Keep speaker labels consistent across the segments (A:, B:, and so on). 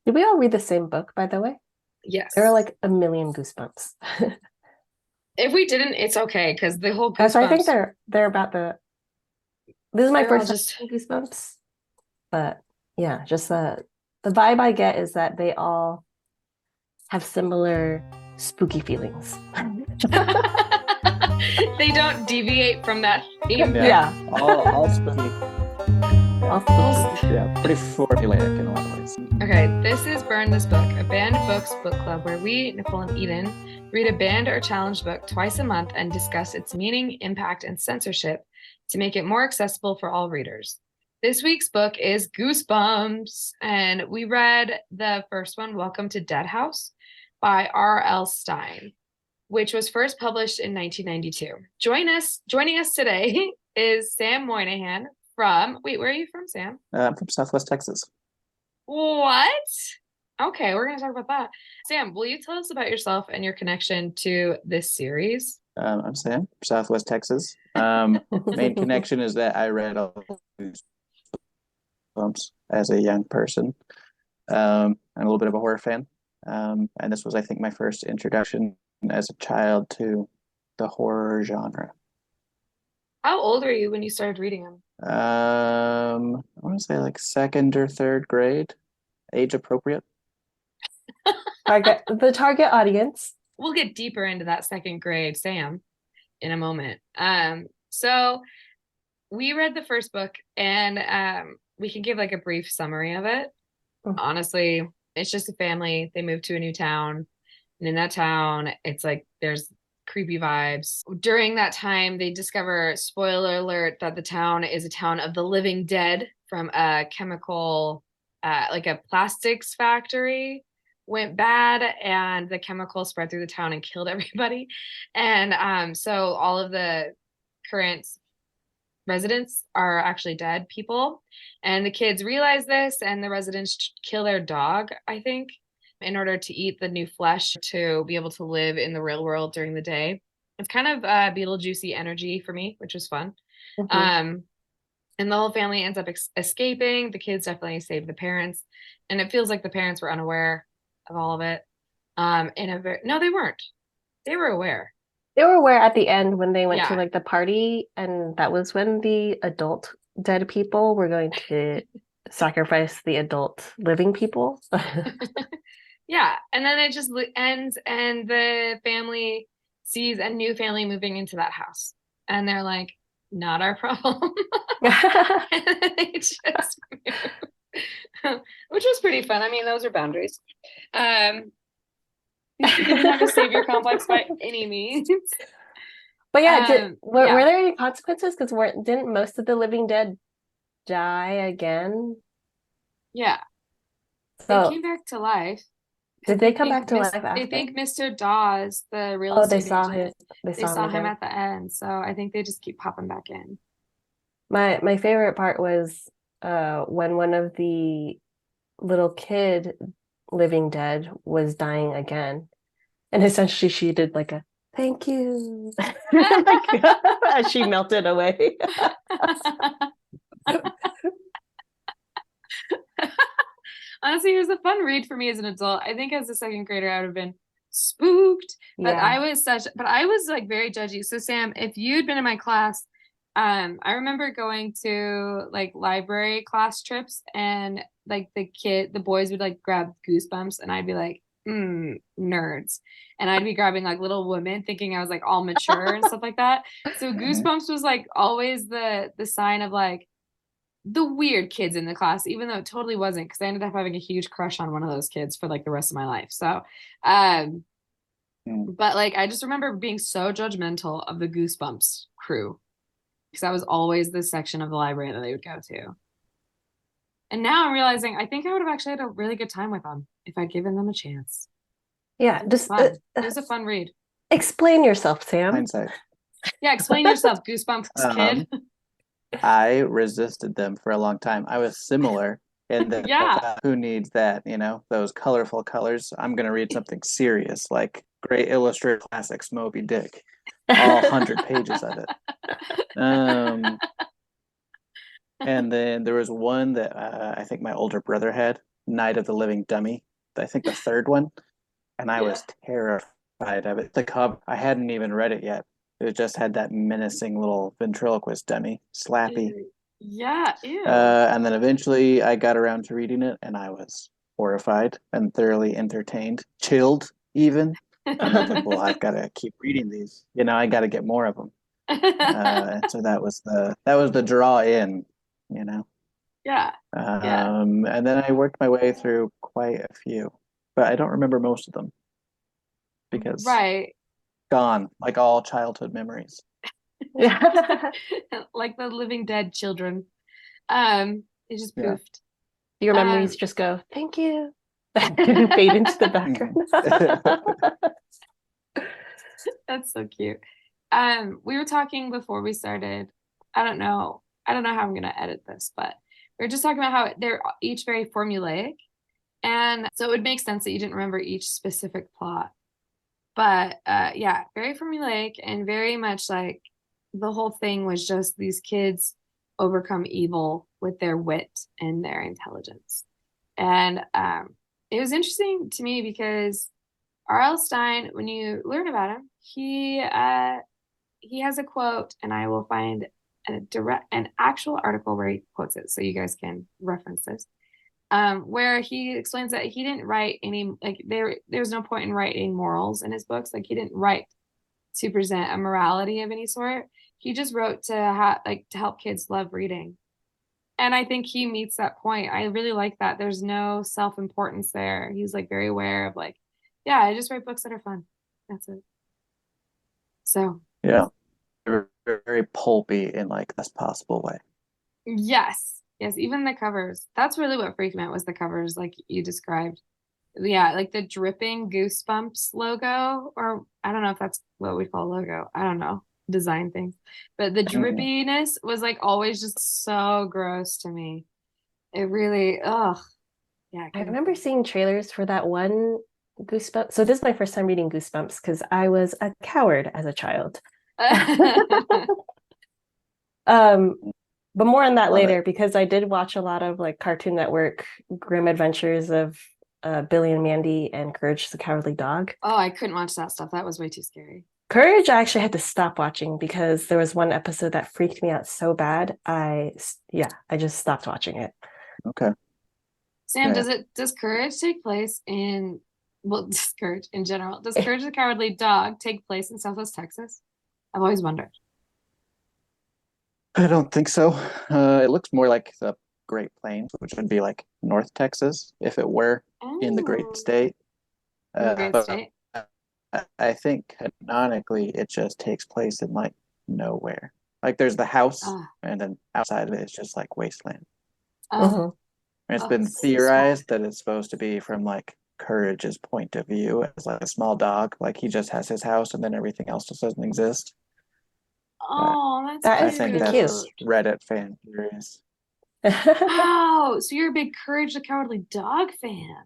A: Did we all read the same book, by the way? There are
B: Yes.
A: like a million Goosebumps.
B: If we didn't, it's okay because the whole
A: So I think
B: Goosebumps,
A: they're about this is my
B: they're all
A: first time
B: just
A: reading Goosebumps, but yeah, just the vibe I get is that they all have similar spooky feelings.
B: they don't deviate from that theme.
C: Yeah,
A: Yeah,
C: all spooky. Yeah,
A: all spooky.
B: Also,
C: yeah, pretty formulaic in a lot of ways.
B: okay, this is Burn This Book, a banned books book club where we, Nicolle and Eden, read a banned or challenged book twice a month and discuss its meaning, impact, and censorship to make it more accessible for all readers. This week's book is Goosebumps, and we read the first one, Welcome to Dead House, by R.L. Stine, which was first published in 1992. Joining us today is Sam Moynihan from, wait, where are you from, Sam?
C: I'm from Southwest Texas.
B: What? Okay, we're going to talk about that. Sam, will you tell us about yourself and your connection to this series?
C: I'm Sam, Southwest Texas. Main connection is that I read all Goosebumps as a young person. I'm a little bit of a horror fan. And this was, I think, my first introduction as a child to the horror genre.
B: How old were you when you started reading them?
C: I want to say like second or third grade, age appropriate.
A: The target audience.
B: We'll get deeper into that second grade, Sam, in a moment. So we read the first book and we can give like a brief summary of it. Honestly, it's just a family. They move to a new town. And in that town, it's like there's creepy vibes. During that time, they discover, spoiler alert, that the town is a town of the living dead from a chemical, like a plastics factory went bad and the chemical spread through the town and killed everybody. And so all of the current residents are actually dead people. And the kids realize this, and the residents kill their dog, I think, in order to eat the new flesh to be able to live in the real world during the day. It's kind of Beetlejuicy energy for me, which was fun.
A: Mhm.
B: And the whole family ends up escaping. The kids definitely save the parents, and it feels like the parents were unaware of all of it. No, they weren't. They were aware.
A: They were aware at the end when they went to
B: Yeah,
A: like the party, and that was when the adult dead people were going to sacrifice the adult living people.
B: yeah. And then it just ends, and the family sees a new family moving into that house, and they're like, "Not our problem." And then they just move. Which was pretty fun. I mean, those are boundaries. You didn't have a savior complex by any means.
A: But yeah, were
B: Yeah,
A: there any consequences? Because didn't most of the living dead die again?
B: yeah. They
A: So
B: came back to life
A: did
B: because
A: they come back to life
B: they
A: after?
B: think Mr. Dawes, the real
A: Oh, they
B: estate
A: saw him.
B: agent,
A: They
B: they
A: saw him
B: saw him
A: again.
B: at the end. So I think they just keep popping back in.
A: My favorite part was when one of the little kid living dead was dying again. And essentially she did like a thank you. Like, as she melted away.
B: Honestly, it was a fun read for me as an adult. I think as a second grader, I would have been spooked.
A: Yeah.
B: But I was like very judgy. So Sam, if you'd been in my class, I remember going to like library class trips and like the boys would like grab Goosebumps and I'd be like, nerds. And I'd be grabbing like Little Women thinking I was like all mature and stuff like that. So Goosebumps was like always the sign of like the weird kids in the class, even though it totally wasn't, because I ended up having a huge crush on one of those kids for like the rest of my life. So,
C: Mm.
B: but like I just remember being so judgmental of the Goosebumps crew because that was always the section of the library that they would go to. And now I'm realizing I think I would have actually had a really good time with them if I'd given them a chance.
A: Yeah. Just
B: Fun. It was a fun read.
A: explain yourself, Sam.
C: Hindsight.
B: Yeah, explain yourself, Goosebumps kid.
C: I resisted them for a long time. I was similar in that I
B: Yeah.
C: thought, who needs that? You know, those colorful colors. I'm going to read something serious, like great illustrated classics, Moby Dick, all 100 pages of it. And then there was one that I think my older brother had Night of the Living Dummy, I think the third one, and I was terrified of it. The cover, I hadn't even read it yet. It just had that menacing little ventriloquist dummy, Slappy.
B: Yeah, ew.
C: And then eventually I got around to reading it, and I was horrified and thoroughly entertained, chilled even. And I was like, well, I've got to keep reading these. I got to get more of them. And so that was the draw in.
B: Yeah.
C: And then I worked my way through quite a few, but I don't remember most of them because
B: right.
C: gone, like all childhood memories.
B: Like the living dead children. It just poofed.
A: Your memories just go, thank you. Fade into the background.
B: That's so cute. We were talking before we started. I don't know how I'm gonna edit this, but we were just talking about how they're each very formulaic. And so it would make sense that you didn't remember each specific plot. But yeah, very formulaic and very much like the whole thing was just these kids overcome evil with their wit and their intelligence. And it was interesting to me because R.L. Stine, when you learn about him, he has a quote, and I will find an actual article where he quotes it, so you guys can reference this. Where he explains that he didn't write any, like there's no point in writing morals in his books. Like he didn't write to present a morality of any sort. He just wrote to help kids love reading. And I think he meets that point. I really like that. There's no self-importance there. He's like very aware of like, yeah, I just write books that are fun. That's it. So
C: yeah, very pulpy in like the best possible way.
B: Yes, even the covers. That's really what freaked me out was the covers, like you described. Yeah, like the dripping Goosebumps logo, or I don't know if that's what we call logo. I don't know, design things. But the drippiness was like always just so gross to me. It really, yeah.
A: I remember seeing trailers for that one Goosebumps. So this is my first time reading Goosebumps because I was a coward as a child. But more on that later because I did watch a lot of like Cartoon Network Grim Adventures of Billy and Mandy and Courage the Cowardly Dog.
B: Oh, I couldn't watch that stuff. That was way too scary.
A: Courage, I actually had to stop watching because there was one episode that freaked me out so bad. I just stopped watching it.
C: Okay.
B: Sam, does Courage take place in, does Courage in general, does Courage the Cowardly Dog take place in Southwest Texas? I've always wondered.
C: I don't think so. It looks more like the Great Plains, which would be like North Texas if it were in the Great State. I think canonically it just takes place in like nowhere. Like there's the house, and then outside of it is just like wasteland. And it's been theorized that it's supposed to be from like Courage's point of view as like a small dog. Like he just has his house, and then everything else just doesn't exist.
B: That
A: is
C: I think
A: pretty
C: that's
A: cute.
C: Reddit fan theories.
B: Wow, so you're a big Courage the Cowardly Dog fan.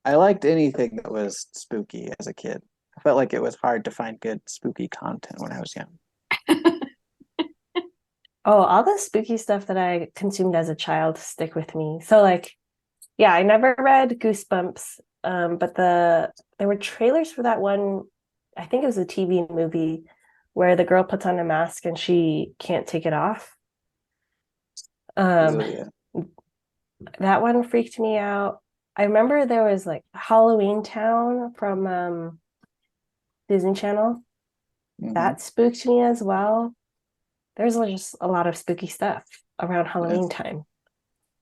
C: I liked anything that was spooky as a kid. I felt like it was hard to find good spooky content when I was young.
A: All the spooky stuff that I consumed as a child stick with me. So like, yeah, I never read Goosebumps, but there were trailers for that one, I think it was a TV movie where the girl puts on a mask and she can't take it off. That one freaked me out. I remember there was like Halloween Town from Disney Channel. That spooked me as well. There's just a lot of spooky stuff around Halloween time.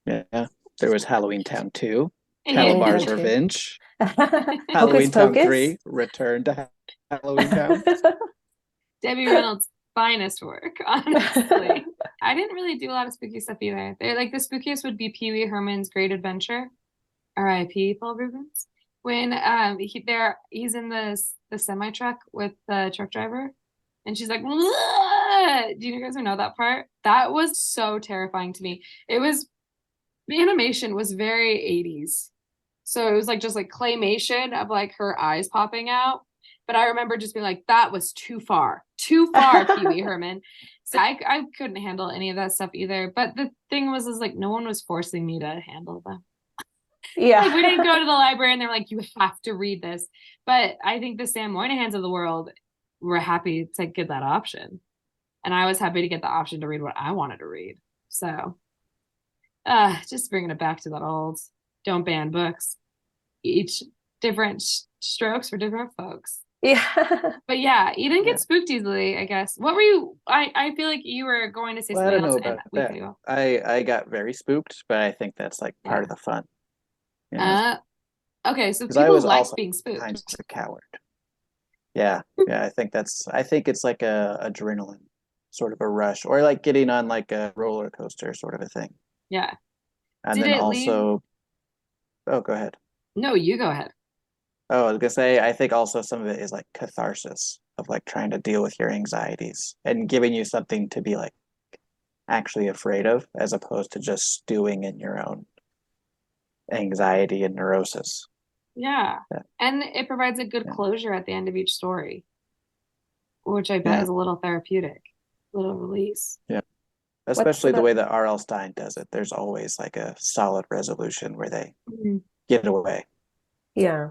C: Yeah. There was Halloween Town 2, Calabar's Revenge,
A: Hocus
C: Halloween Town
A: Pocus?
C: 3, Return to Halloween Town.
B: Debbie Reynolds' finest work, honestly. I didn't really do a lot of spooky stuff either. They're like the spookiest would be Pee Wee Herman's Great Adventure, R.I.P. Paul Reubens. When he's in the semi truck with the truck driver, and she's like, "Whoa!" Do you guys know that part? That was so terrifying to me. The animation was very 80s, so it was like just like claymation of like her eyes popping out. But I remember just being like, that was too far, Pee Wee Herman. So I couldn't handle any of that stuff either. But the thing was like no one was forcing me to handle them.
A: Yeah.
B: Like we didn't go to the library and they're like, you have to read this. But I think the Sam Moynihans of the world were happy to get that option. And I was happy to get the option to read what I wanted to read. So just bringing it back to that old don't ban books. Each different strokes for different folks.
A: Yeah.
B: But yeah, you didn't get spooked easily, I guess. What were you? I feel like you were going to say
C: Well, I
B: something
C: don't know
B: else, and
C: about
B: we
C: that.
B: cut you off.
C: I got very spooked, but I think that's like part of the fun.
B: Okay, so
C: Because I
B: people
C: was
B: like
C: also
B: being spooked.
C: kind of a coward. Yeah, yeah. I think it's like a adrenaline sort of a rush, or like getting on like a roller coaster sort of a thing.
B: Yeah.
C: And
B: Did
C: then
B: it leave?
C: also, oh, go ahead.
B: No, you go ahead.
C: Oh, I was gonna say, I think also some of it is like catharsis of like trying to deal with your anxieties and giving you something to be like actually afraid of, as opposed to just stewing in your own anxiety and neurosis.
B: Yeah.
C: Yeah.
B: And it provides a good
C: Yeah.
B: closure at the end of each story, which I bet
C: Yeah.
B: is a little therapeutic, a little release.
C: Yeah. Especially the way that R.L. Stine does it. There's always like a solid resolution where they get away.
A: Yeah.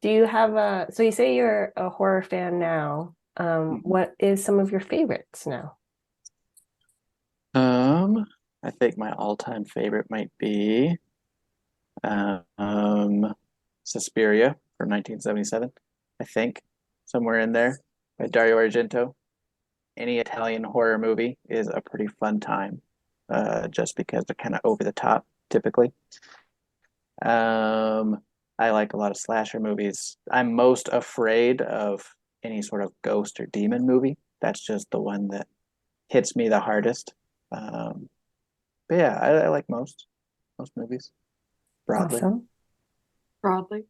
A: Do you have so you say you're a horror fan now. What is some of your favorites now?
C: I think my all-time favorite might be Suspiria from 1977. I think somewhere in there by Dario Argento. Any Italian horror movie is a pretty fun time, just because they're kind of over the top typically. I like a lot of slasher movies. I'm most afraid of any sort of ghost or demon movie. That's just the one that hits me the hardest. But yeah, I like most movies broadly.
A: Awesome.
B: Broadly.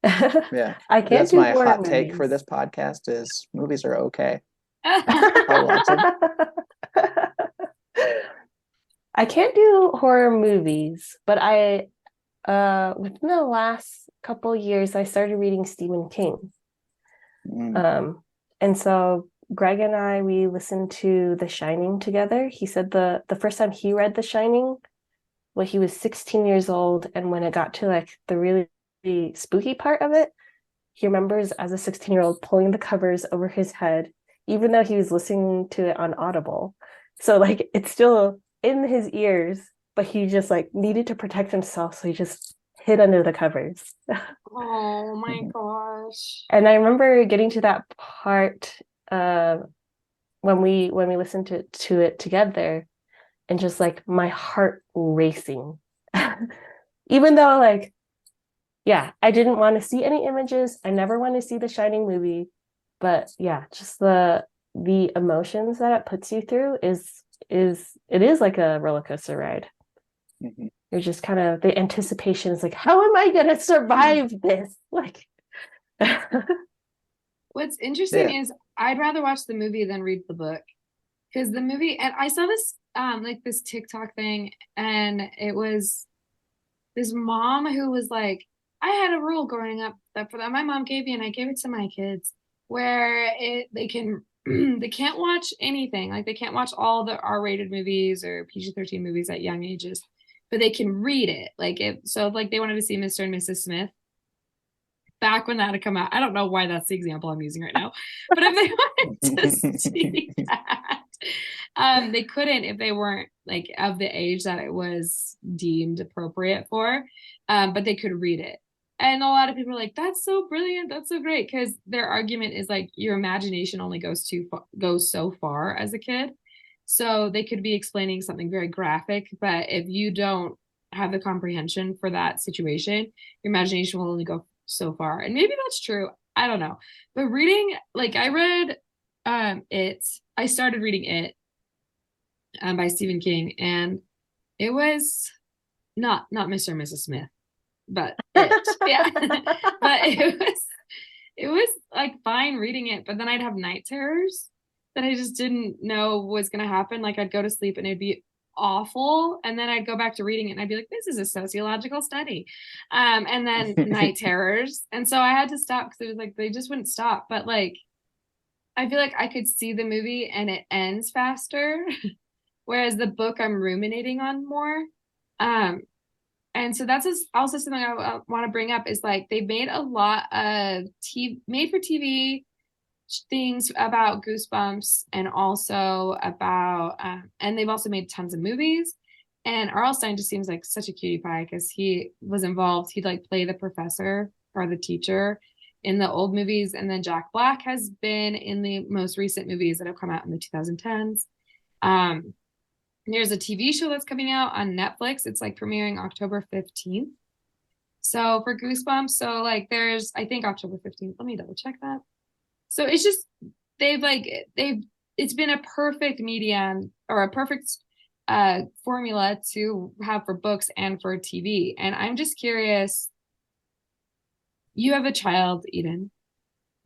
C: Yeah,
A: I can't
C: that's
A: do
C: my
A: horror
C: hot take
A: movies.
C: for this podcast is movies are okay.
B: I'll
C: watch them.
A: I can't do horror movies, but I within the last couple years I started reading Stephen King. And so Greg and I we listened to The Shining together. He said the first time he read The Shining, well, he was 16 years old, and when it got to like the really spooky part of it, he remembers as a 16-year-old pulling the covers over his head, even though he was listening to it on Audible. So like it's still in his ears, but he just like needed to protect himself, so he just hid under the covers.
B: Oh my gosh.
A: And I remember getting to that part when we listened to it together, and just like my heart racing. Even though like yeah, I didn't want to see any images. I never want to see the Shining movie, but yeah, just the emotions that it puts you through is it is like a roller coaster ride. You're just kind of the anticipation is like, how am I gonna survive this? Like
B: what's interesting is I'd rather watch the movie than read the book. Because the movie, and I saw this like this TikTok thing, and it was this mom who was like, I had a rule growing up that my mom gave me, and I gave it to my kids, where they can they can't watch anything, like they can't watch all the R-rated movies or PG-13 movies at young ages, but they can read it. Like like they wanted to see Mr. and Mrs. Smith back when that had come out. I don't know why that's the example I'm using right now, but if they wanted to see that, they couldn't if they weren't like of the age that it was deemed appropriate for, but they could read it. And a lot of people are like, that's so brilliant, that's so great, because their argument is like your imagination only goes so far as a kid. So they could be explaining something very graphic, but if you don't have the comprehension for that situation, your imagination will only go so far. And maybe that's true, I don't know. But reading, like I read I started reading It by Stephen King, and it was not Mr. and Mrs. Smith, but It. Yeah. But it was like fine reading it, but then I'd have night terrors that I just didn't know was gonna happen. Like I'd go to sleep and it'd be awful, and then I'd go back to reading it and I'd be like, this is a sociological study, and then night terrors, and so I had to stop because it was like they just wouldn't stop. But like I feel like I could see the movie and it ends faster, whereas the book I'm ruminating on more. And And so that's also something I want to bring up is like they made a lot of made for TV things about Goosebumps and also about and they've also made tons of movies. And R.L. Stine just seems like such a cutie pie because he was involved. He'd like play the professor or the teacher in the old movies, and then Jack Black has been in the most recent movies that have come out in the 2010s. There's a TV show that's coming out on Netflix. It's like premiering October 15th. So for Goosebumps, so like there's I think October 15th. Let me double check that. So it's just it's been a perfect medium or a perfect formula to have for books and for TV. And I'm just curious, you have a child, Eden.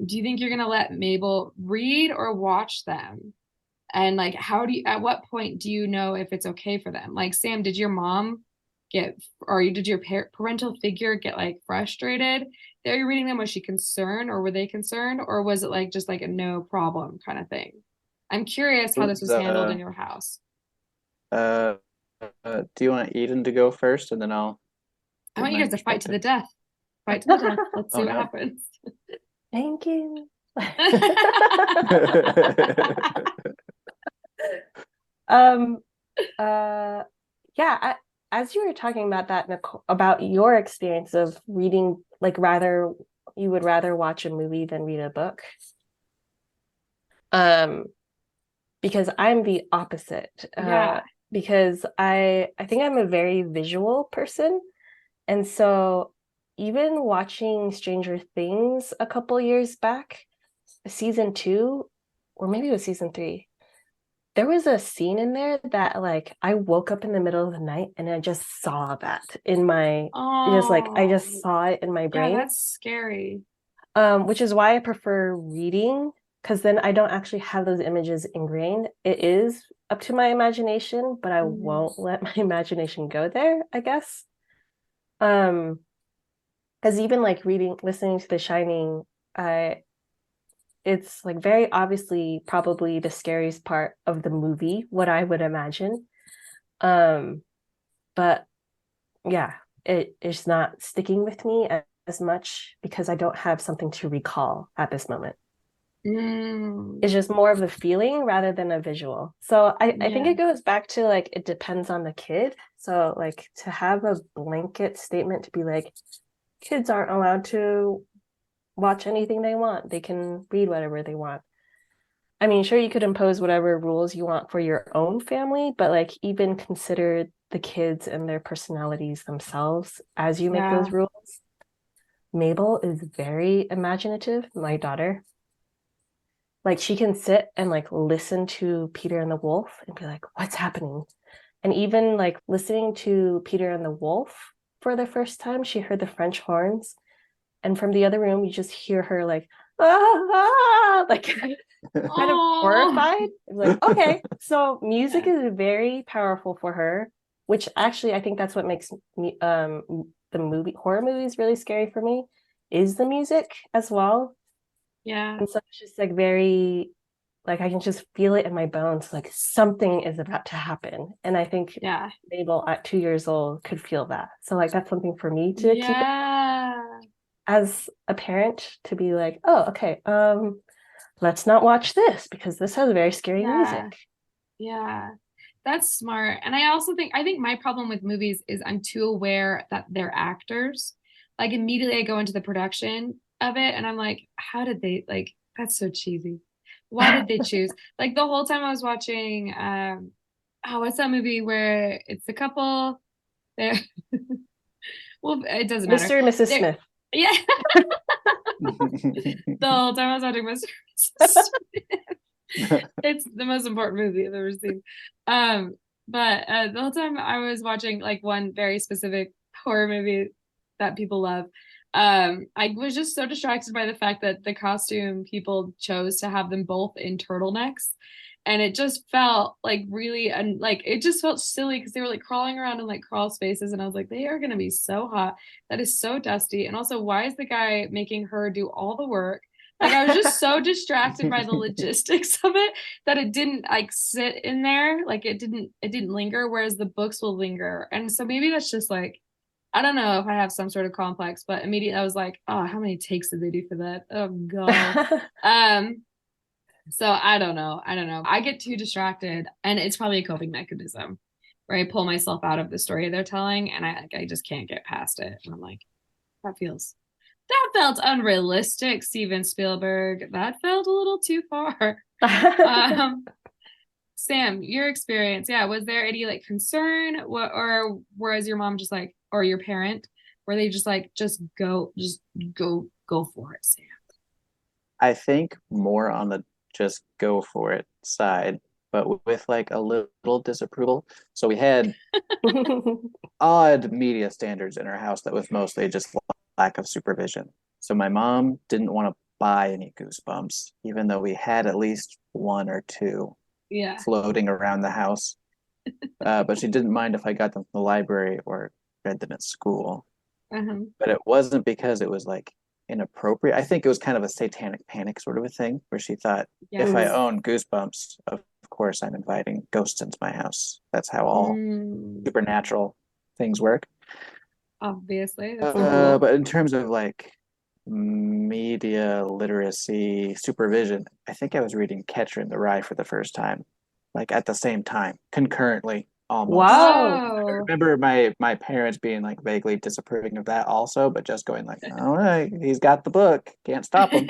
B: Do you think you're gonna let Mabel read or watch them? And like at what point do you know if it's okay for them? Like Sam, did your mom did your parental figure get like frustrated that you're reading them? Was she concerned, or were they concerned, or was it like just like a no problem kind of thing? I'm curious how this was handled in your house.
C: Do you want Eden to go first, and then I'll?
B: I want you guys to fight to the death. Fight to the death. Let's see what happens.
A: Thank you. Yeah, as you were talking about that, Nicolle, about your experience of reading, like you would rather watch a movie than read a book. Because I'm the opposite. Because I think I'm a very visual person. And so even watching Stranger Things a couple years back, season 2, or maybe it was season 3, there was a scene in there that like I woke up in the middle of the night and I just saw that in my I just saw it in my brain.
B: Yeah, that's scary.
A: Which is why I prefer reading, because then I don't actually have those images ingrained. It is up to my imagination, but I won't let my imagination go there, I guess. Because even like listening to The Shining, it's like very obviously probably the scariest part of the movie, what I would imagine. But yeah, it is not sticking with me as much because I don't have something to recall at this moment. It's just more of a feeling rather than a visual. So I think it goes back to like it depends on the kid. So like to have a blanket statement to be like, kids aren't allowed to watch anything they want. They can read whatever they want. I mean, sure, you could impose whatever rules you want for your own family, but like even consider the kids and their personalities themselves as you make those rules. Mabel is very imaginative, my daughter. Like she can sit and like listen to Peter and the Wolf and be like, what's happening? And even like listening to Peter and the Wolf for the first time, she heard the French horns. And from the other room, you just hear her like, like kind of horrified. Like, okay, so music is very powerful for her, which actually I think that's what makes me the horror movies really scary for me, is the music as well.
B: Yeah.
A: And so it's just like very, like I can just feel it in my bones, like something is about to happen. And I think Mabel at 2 years old could feel that. So like that's something for me to keep as a parent, to be like, oh, okay, let's not watch this because this has very scary music.
B: Yeah, that's smart. And I think my problem with movies is I'm too aware that they're actors. Like immediately I go into the production of it and I'm like, how did they, like, that's so cheesy. Why did they choose? Like the whole time I was watching, what's that movie where it's a couple there? Well, it doesn't matter.
A: Mr. and Mrs. Smith.
B: Yeah. The whole time I was watching Mr. and Mrs. Smith. It's the most important movie I've ever seen. But the whole time I was watching like one very specific horror movie that people love. I was just so distracted by the fact that the costume people chose to have them both in turtlenecks. And it just felt like really, and like it just felt silly because they were like crawling around in like crawl spaces. And I was like, they are going to be so hot. That is so dusty. And also, why is the guy making her do all the work? Like I was just so distracted by the logistics of it that it didn't like sit in there. Like it didn't linger, whereas the books will linger. And so maybe that's just like I don't know if I have some sort of complex, but immediately I was like, oh, how many takes did they do for that? Oh God. So I don't know. I get too distracted, and it's probably a coping mechanism where I pull myself out of the story they're telling, and I just can't get past it. And I'm like, that felt unrealistic, Steven Spielberg. That felt a little too far. Um, Sam, your experience, yeah, was there any like concern, or was your mom just like, or your parent, were they just like, just go for it, Sam?
C: I think more on the just go for it side, but with like a little disapproval. So we had odd media standards in our house that was mostly just lack of supervision. So my mom didn't want to buy any Goosebumps, even though we had at least one or two floating around the house. But she didn't mind if I got them from the library or read them at school. But it wasn't because it was like inappropriate. I think it was kind of a satanic panic sort of a thing where she thought, if I own Goosebumps, of course I'm inviting ghosts into my house. That's how all supernatural things work.
B: Obviously.
C: But in terms of like media literacy supervision, I think I was reading Catcher in the Rye for the first time, like at the same time, concurrently, almost.
A: Wow.
C: I remember my parents being like vaguely disapproving of that also, but just going like, all right, he's got the book, can't stop him.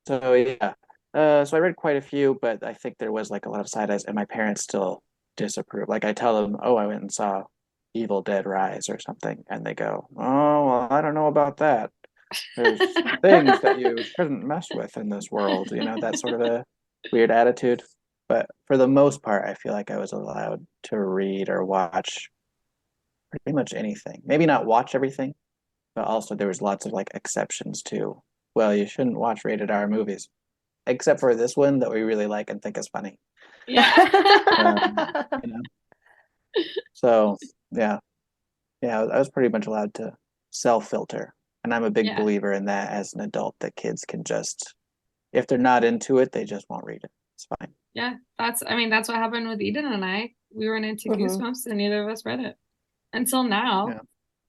C: So yeah. So I read quite a few, but I think there was like a lot of side eyes, and my parents still disapprove. Like I tell them, oh, I went and saw Evil Dead Rise or something, and they go, oh, well, I don't know about that. There's things that you shouldn't mess with in this world, that sort of a weird attitude. But for the most part, I feel like I was allowed to read or watch pretty much anything. Maybe not watch everything, but also there was lots of like exceptions to, well, you shouldn't watch rated R movies, except for this one that we really like and think is funny.
B: Yeah.
C: So yeah, I was pretty much allowed to self-filter, and I'm a big believer in that as an adult, that kids can just, if they're not into it, they just won't read it. It's fine.
B: Yeah, that's what happened with Eden and I. We weren't into Goosebumps, and neither of us read it until now. Yeah.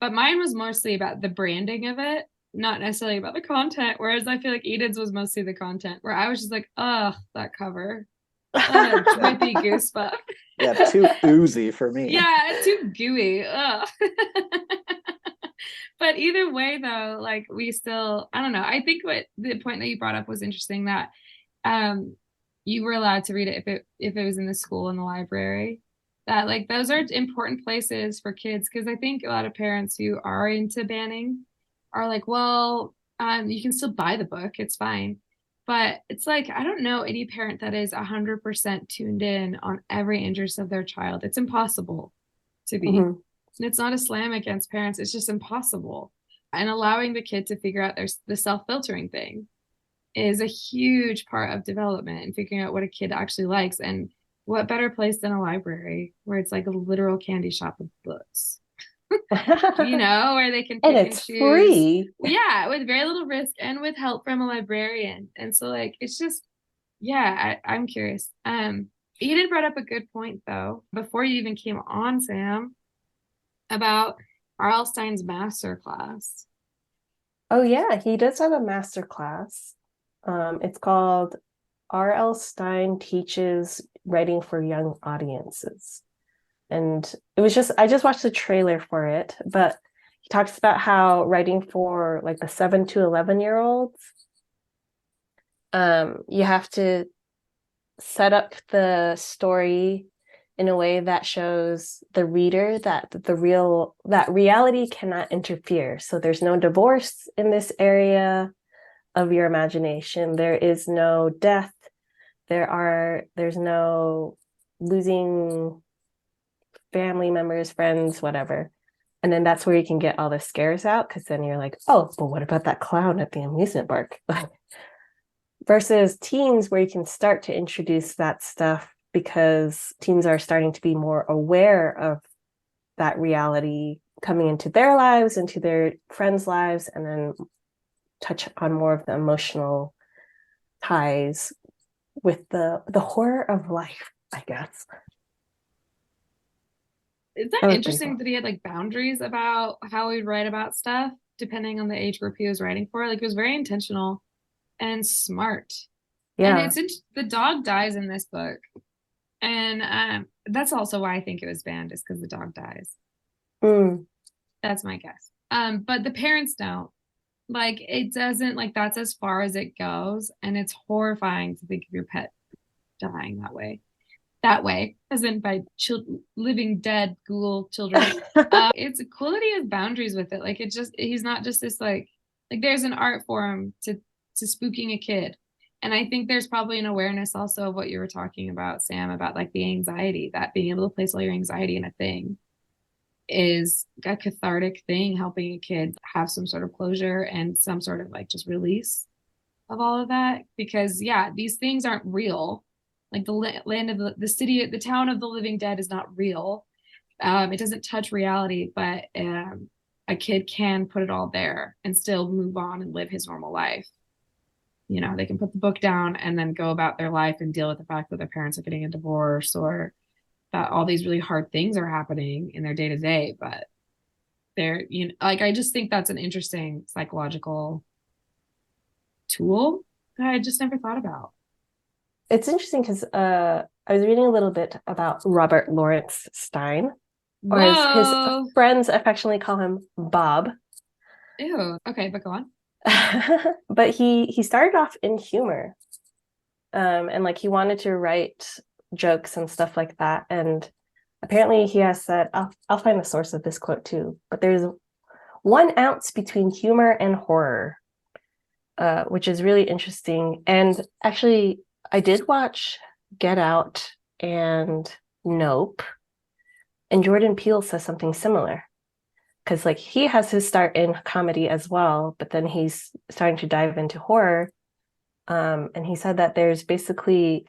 B: But mine was mostly about the branding of it, not necessarily about the content. Whereas I feel like Eden's was mostly the content, where I was just like, oh, that cover. What a drippy Goosebump.
C: Yeah, too oozy for me.
B: Yeah, too gooey. But either way, though, like we still, I don't know. I think what the point that you brought up was interesting, that you were allowed to read it if it was in the school, in the library. That like those are important places for kids, because I think a lot of parents who are into banning are like, well, you can still buy the book, it's fine. But it's like, I don't know any parent that is 100% tuned in on every interest of their child. It's impossible to be. And it's not a slam against parents. It's just impossible. And allowing the kid to figure out the self-filtering thing is a huge part of development, and figuring out what a kid actually likes. And what better place than a library, where it's like a literal candy shop of books. Where they can pick and choose.
A: Free.
B: Yeah, with very little risk and with help from a librarian. And so like it's just, I'm curious. Eden brought up a good point though, before you even came on, Sam, about R.L. Stine's master class.
A: Oh yeah, he does have a master class. It's called R.L. Stine Teaches Writing for Young Audiences. And I just watched the trailer for it, but he talks about how writing for like the 7 to 11-year-olds, you have to set up the story in a way that shows the reader that that reality cannot interfere. So there's no divorce in this area of your imagination. There is no death. There's no losing family members, friends, whatever. And then that's where you can get all the scares out, because then you're like, oh, but what about that clown at the amusement park? Versus teens, where you can start to introduce that stuff, because teens are starting to be more aware of that reality coming into their lives, into their friends' lives, and then touch on more of the emotional ties with the horror of life, I guess.
B: Is that interesting that he had like boundaries about how he'd write about stuff depending on the age group he was writing for? Like, it was very intentional and smart.
A: Yeah.
B: And the dog dies in this book. And that's also why I think it was banned, is because the dog dies. That's my guess. But the parents don't. Like, it doesn't, like, that's as far as it goes. And it's horrifying to think of your pet dying that way. That way, as in by living dead ghoul children. It's cool that he has boundaries with it. Like, he's not just this like there's an art form to spooking a kid. And I think there's probably an awareness also of what you were talking about, Sam, about like the anxiety, that being able to place all your anxiety in a thing is a cathartic thing, helping a kid have some sort of closure and some sort of like just release of all of that. Because yeah, these things aren't real. Like the land of the city, the town of the living dead is not real. It doesn't touch reality, but a kid can put it all there and still move on and live his normal life. You know, they can put the book down and then go about their life and deal with the fact that their parents are getting a divorce, or that all these really hard things are happening in their day to day. But they're, you know, like, I just think that's an interesting psychological tool that I just never thought about.
A: It's interesting because I was reading a little bit about Robert Lawrence Stine, or as his friends affectionately call him, Bob.
B: Ew. Okay, but go on.
A: But he started off in humor, and like he wanted to write jokes and stuff like that. And apparently he has said, I'll find the source of this quote too, but there's 1 ounce between humor and horror, which is really interesting. And actually, I did watch Get Out and Nope, and Jordan Peele says something similar. Because like he has his start in comedy as well, but then he's starting to dive into horror. And he said that there's basically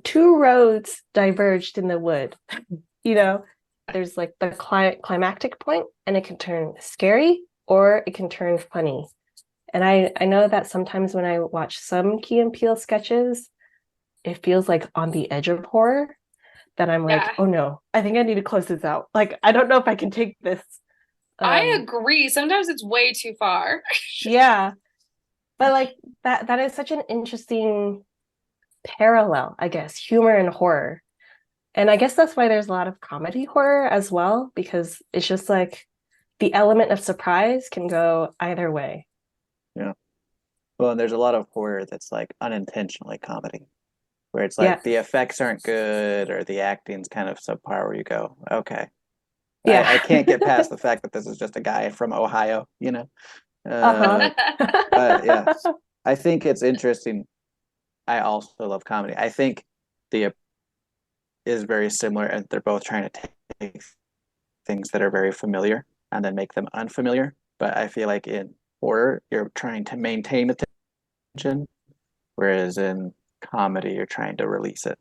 A: 2 roads diverged in the wood. You know, there's like the climactic point, and it can turn scary or it can turn funny. And I know that sometimes when I watch some Key and Peele sketches, it feels like on the edge of horror. That I'm like, oh no, I think I need to close this out. Like, I don't know if I can take this.
B: I agree. Sometimes it's way too far.
A: Yeah. But like that is such an interesting parallel, I guess, humor and horror. And I guess that's why there's a lot of comedy horror as well, because it's just like the element of surprise can go either way.
C: Yeah. Well, and there's a lot of horror that's like unintentionally comedy, where it's like the effects aren't good or the acting's kind of subpar, where you go, okay, yeah, I can't get past the fact that this is just a guy from Ohio, you know. But yeah, I think it's interesting. I also love comedy. I think the is very similar, and they're both trying to take things that are very familiar and then make them unfamiliar. But I feel like in horror, you're trying to maintain attention, whereas in comedy, you're trying to release it,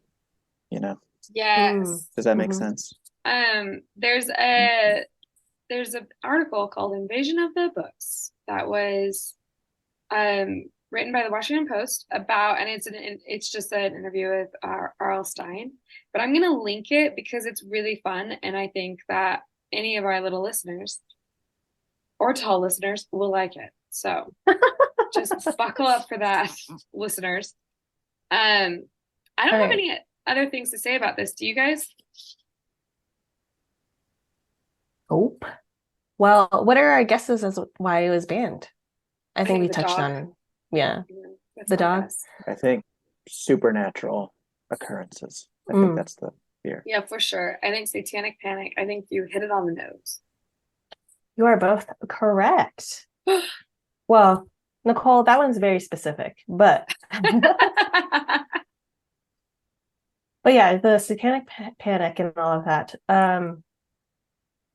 C: you know?
B: Yes.
C: Does that make sense?
B: There's an article called Invasion of the Books that was written by the Washington Post about, and it's just an interview with R.L. Stine, but I'm gonna link it because it's really fun, and I think that any of our little listeners or tall listeners will like it. So just buckle up for that, listeners. I don't have any other things to say about this. Do you guys?
A: Nope. Well, what are our guesses as why it was banned? I think we touched on, the dog.
C: I think supernatural occurrences. I think that's the fear.
B: Yeah, for sure. I think satanic panic. I think you hit it on the nose.
A: You are both correct. Well, Nicolle, that one's very specific, but but yeah, the satanic panic and all of that.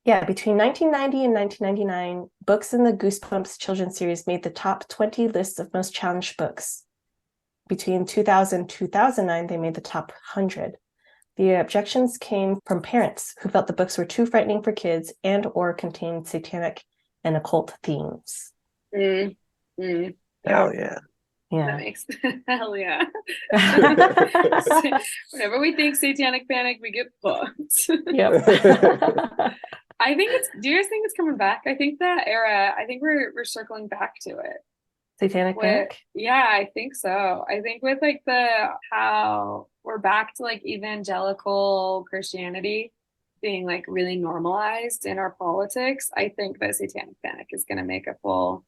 A: Yeah, between 1990 and 1999, books in the Goosebumps children's series made the top 20 lists of most challenged books. Between 2000 and 2009, they made the top 100. The objections came from parents who felt the books were too frightening for kids and or contained satanic and occult themes.
C: Hell yeah.
B: That makes hell yeah. Whenever we think satanic panic, we get fucked.
A: Yep.
B: I think do you guys think it's coming back? I think that era, I think we're circling back to it.
A: Satanic panic?
B: Yeah, I think so. I think with like how we're back to like evangelical Christianity being like really normalized in our politics, I think that satanic panic is going to make a full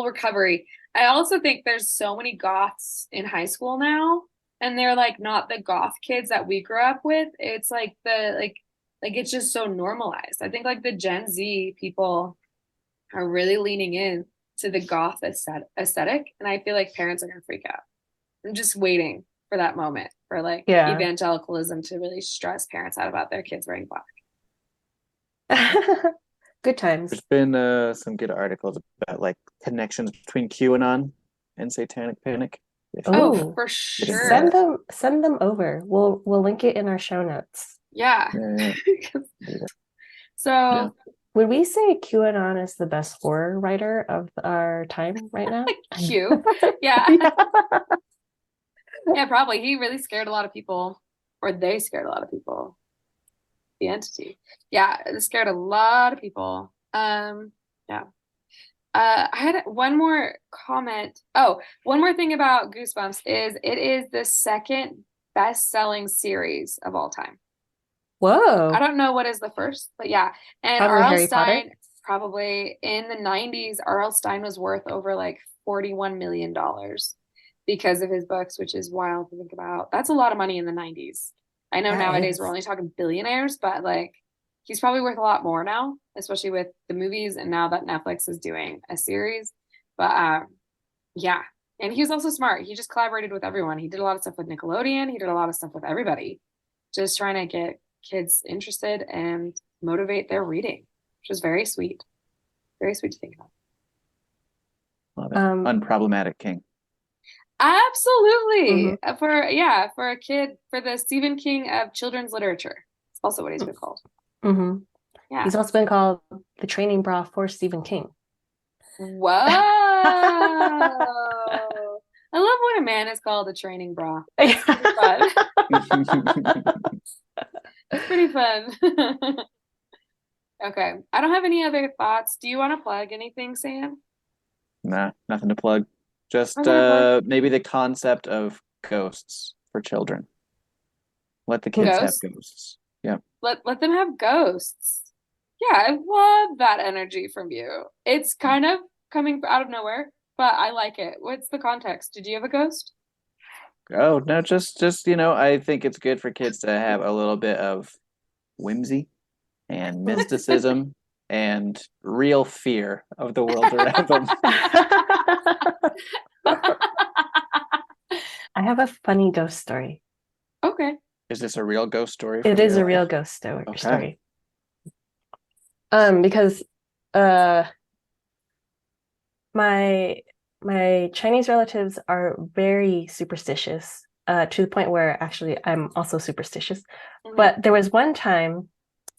B: recovery. I also think there's so many goths in high school now, and they're like not the goth kids that we grew up with. It's like it's just so normalized. I think like the Gen Z people are really leaning in to the goth aesthetic, and I feel like parents are gonna freak out. I'm just waiting for that moment for like evangelicalism to really stress parents out about their kids wearing
A: black. Good times.
C: There's been some good articles about like connections between QAnon and satanic panic.
B: Oh, for sure.
A: Send them over. We'll link it in our show notes.
B: Yeah. So
A: would we say QAnon is the best horror writer of our time right now?
B: Q. Yeah. Yeah, probably. He really scared a lot of people, or they scared a lot of people. The entity. Yeah, it scared a lot of people. Yeah. I had one more comment. Oh, one more thing about Goosebumps is it is the second best-selling series of all time.
A: Whoa.
B: I don't know what is the first, but yeah. And R.L. Stine, probably in the 90s, R.L. Stine was worth over like $41 million because of his books, which is wild to think about. That's a lot of money in the 90s. I know nowadays we're only talking billionaires, but like he's probably worth a lot more now, especially with the movies and now that Netflix is doing a series. But yeah. And he was also smart. He just collaborated with everyone. He did a lot of stuff with Nickelodeon. He did a lot of stuff with everybody, just trying to get kids interested and motivate their reading, which was very sweet. Very sweet to think about.
C: Love it. Unproblematic king.
B: Absolutely. For a kid, for the Stephen King of children's literature. It's also what he's been called.
A: Yeah. He's also been called the training bra for Stephen King.
B: Whoa. I love when a man is called a training bra. It's pretty fun. Okay. I don't have any other thoughts. Do you want to plug anything, Sam?
C: Nah, nothing to plug. Just maybe the concept of ghosts for children. Let the kids have ghosts. Yeah.
B: Let them have ghosts. Yeah, I love that energy from you. It's kind of coming out of nowhere, but I like it. What's the context? Did you have a ghost?
C: Oh, no, just I think it's good for kids to have a little bit of whimsy and mysticism and real fear of the world around them.
A: I have a funny ghost story.
B: Okay.
C: Is this a real ghost story?
A: It is a real ghost story. Because my Chinese relatives are very superstitious, to the point where actually I'm also superstitious. But there was one time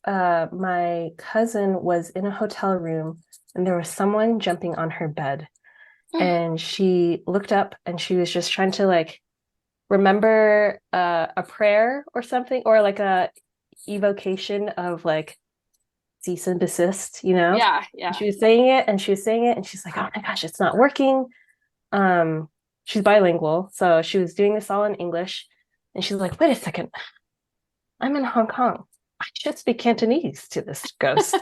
A: my cousin was in a hotel room and there was someone jumping on her bed. And she looked up and she was just trying to like remember a prayer or something, or like a evocation of like cease and desist,
B: Yeah.
A: And she was saying it and she's like, oh my gosh, it's not working. She's bilingual, so she was doing this all in English, and she's like, wait a second, I'm in Hong Kong, I should speak Cantonese to this ghost.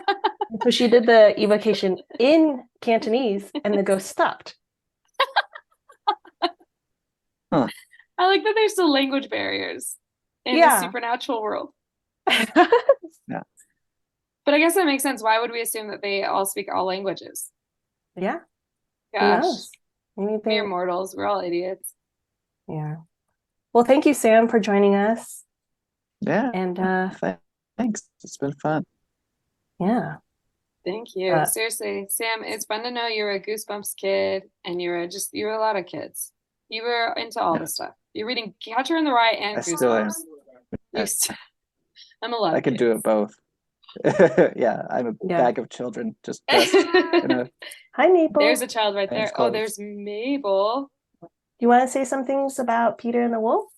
A: So she did the evocation in Cantonese and the ghost stopped.
C: Huh.
B: I like that there's still language barriers in the supernatural world.
C: Yeah.
B: But I guess that makes sense. Why would we assume that they all speak all languages?
A: Yeah.
B: Gosh.
A: Maybe
B: we're mortals. We're all idiots.
A: Yeah. Well, thank you, Sam, for joining us.
C: Yeah.
A: And
C: thanks. It's been fun.
A: Yeah.
B: Thank you. Seriously, Sam, it's fun to know you're a Goosebumps kid and you're a lot of kids. You were into all this stuff. You're reading Catcher in the Rye and Goosebumps. I'm a lot.
C: I can do it both. Yeah, I'm a bag of children. Just
A: Hi, Maple.
B: There's a child right there. Oh, there's Mabel.
A: You want to say some things about Peter and the Wolf?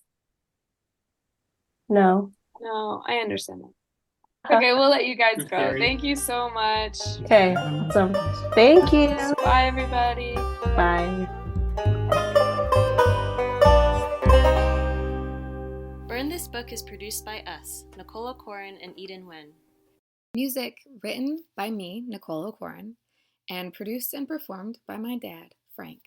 A: No.
B: No, I understand that. Okay, we'll let you guys go. Thank you so much.
A: Okay, awesome. Thank you.
B: Bye, everybody.
A: Bye.
D: Burn This Book is produced by us, Nicolle and Eden.
E: Music written by me, Nicolle, and produced and performed by my dad, Frank.